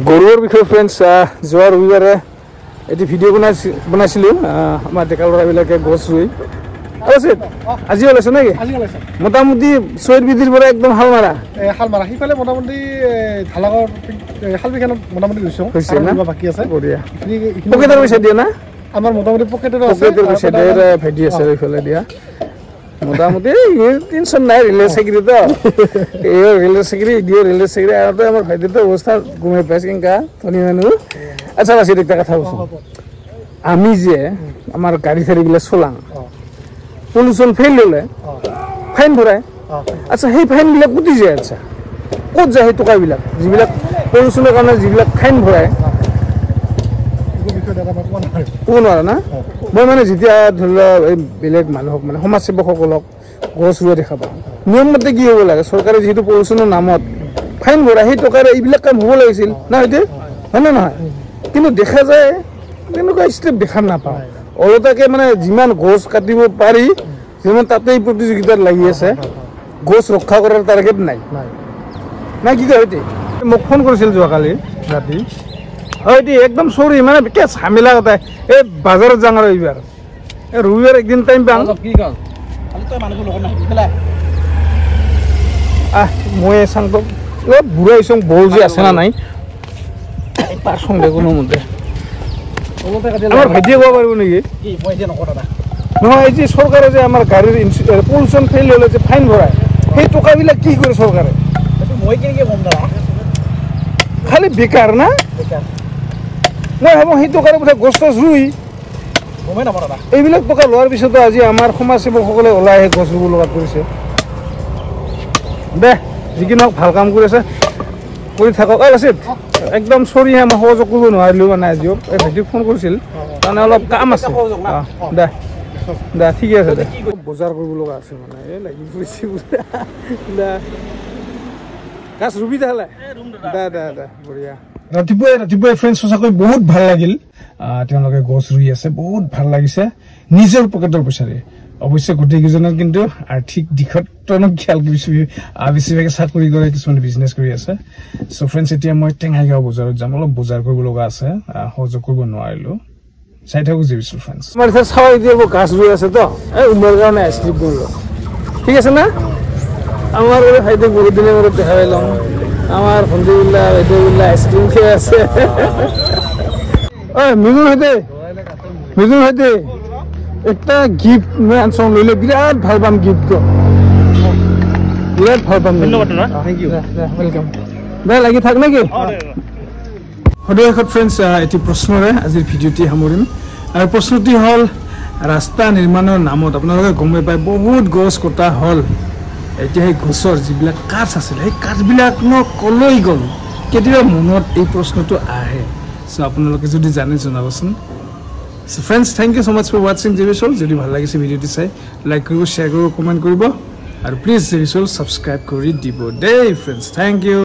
গৰুৰ বিষয়ে ফ্ৰেণ্ডছ যোৱা ৰবিবাৰে এটি ভিডিঅ' বনাইছিলোঁ আমাৰ ডেকা ল'ৰাবিলাকে গছ ৰুই আছে আজি ওলাইছে নেকি মোটামুটি 6 বিধিৰ পৰা একদম হাল মাৰা সিফালে মোটামুটি ঢালাগৰ হালবিখানত মোটামুটি ৰুইছোঁ বাকী আছে পকেটৰ পইচা দিয়ে না আমাৰ মোটামুটি পকেটৰ পইচা দিয়ে ভেটি আছে এইফালে দিয়া মোটামুটি টেনশন নাই ৰেলৱে চাকৰি তো এই ৰেলৱে চাকৰি দিও ৰেলৱে চাকৰি আৰু আমাৰ ভাইটিৰ অৱস্থা গুমে পাইছে কিংকা ধনী মানুহ আচ্ছা বাছি এটা কথা কৈছো আমি যে আমাৰ গাড়ী চাড়ীবিলাক চলাং পলিউশ্যন ফেইল হ'লে ফাইন ভৰাই আচ্ছা সেই ফাইনবিলাক কুটি যায় আচ্ছা ক'ত যায় সেই টকাবিলাক যিবিলাক পলিউশ্যনৰ কাৰণে যিবিলাক ফাইন ভৰাই ক'ব নোৱাৰা না মই মানে যেতিয়া ধৰি লওক এই বেলেগ মানুহক মানে সমাজসেৱকসকলক গছ ৰোৱা দেখা পাওঁ নিয়ম মতে কি হ'ব লাগে চৰকাৰে যিহেতু পলিউশ্যনৰ নামত ফাইন ভৰাই সেই টকাৰে এইবিলাক কাম হ'ব লাগিছিল না হয়নে হয়নে নহয় কিন্তু দেখা যায় তেনেকুৱা ষ্টেপ দেখা নাপাওঁ অলতাকে মানে যিমান গছ কাটিব পাৰি যিমান তাতেই প্ৰতিযোগিতাত লাগি আছে গছ ৰক্ষা কৰাৰ টাৰ্গেট নাই নাই কি কয় হয়তে মোক ফোন কৰিছিল যোৱাকালি ৰাতি হয়তে একদম চৰি মানে বিশেষ ঝামেলা কথা এই বাজাৰত যাওঁ আৰু এইবাৰ এই ৰবিবাৰ একদিন টাইম পাওঁ মই চাংটো বুঢ়া চং বল যে আছে না নাই তাৰ চং দে কোনোমতে আমাৰ ভাইটিয়ে ক'ব পাৰিব নেকি নহয় এই যে চৰকাৰে যে আমাৰ গাড়ীৰ পলিউশ্যন ফেইল হ'লে যে ফাইন ভৰাই সেই টকাবিলাক কি কৰে চৰকাৰে মই কেনেকৈ কম দাদা খালি বেকাৰ না মই ভাবোঁ সেই টকাৰ কথা গছ টছ ৰুই গমেই নাপাওঁ দাদা এইবিলাক টকা লোৱাৰ পিছতো আজি আমাৰ সমাজসেৱকসকলে ওলাই আহি গছ ৰুব লগাত কৰিছে দে যি কি নহওক ভাল কাম কৰি আছে কৰি থাকক লাচিত একদম চৰি মই সহযোগ কৰিব নোৱাৰিলোঁ মানে আজিও এই ভাইটিক ফোন কৰিছিল মানে অলপ কাম আছে দে দে ঠিকে আছে দে বজাৰ কৰিব লগা আছে মানে এই লাগি ফুৰিছে দে গাছ ৰুবি তাহলে দে দে দে বঢ়িয়া ৰাতিপুৱাই ফ্ৰেণ্ডছ সঁচাকৈ বহুত ভাল লাগিল তেওঁলোকে গছ ৰুই আছে বহুত ভাল লাগিছে নিজৰ পকেটৰ পইচাৰে অৱশ্যে গোটেইকেইজনৰ কিন্তু আৰ্থিক দিশত খেয়াল বেছিভাগে চাকৰি কৰে কিছুমানে বিজনেছ কৰি আছে চ' ফ্ৰেণ্ডছ এতিয়া মই টেঙাইগাঁও বজাৰত যাম অলপ বজাৰ কৰিব লগা আছে সহযোগ কৰিব নোৱাৰিলোঁ চাই থাকোঁ জিবিছোঁ ফ্ৰেণ্ডছ আমাৰ এতিয়া চাওঁ এতিয়া গাছ ৰুই আছে তো এই উমৰ কাৰণে আইচক্ৰীম কৰিলোঁ ঠিক আছে না আমাৰ ভাইটিক বহুত দিনৰ মূৰত দেখা পাইলোঁ আমাৰ ভণ্টিবিলাক বাইদেউবিলাক আইচক্ৰীম খাই আছে ঐ মিজুৰ সৈতে একটা গিফ্ট মই আনচং লৈ বিৰাট ভাল পাম গিফ্টটো বিৰাট ভাল পাম ধন্যবাদ থেংক ইউ ওয়েলকাম দে লাগি থাক নেকি সদয়ত ফ্ৰেণ্ডছ এটি প্ৰশ্নৰে আজিৰ ভিডিঅ'টি সামৰিম আৰু প্ৰশ্নটি হ'ল ৰাস্তা নিৰ্মাণৰ নামত আপোনালোকে গমে পায় বহুত গছ কটা হ'ল এতিয়া সেই গছৰ যিবিলাক কাঠ আছিল সেই কাঠবিলাকনো কলৈ গ'ল কেতিয়াবা মনত এই প্ৰশ্নটো আহে চ' আপোনালোকে যদি জানে জনাবচোন So friends, thank you so much for watching Jebisol. যদি ভাল লাগিছে ভিডিওটি চাই লাইক কৰিব শেয়াৰ কৰিব কমেন্ট কৰিব আৰু প্লিজ Jebisol সাবস্ক্ৰাইব কৰি দিব দেই friends. Thank you.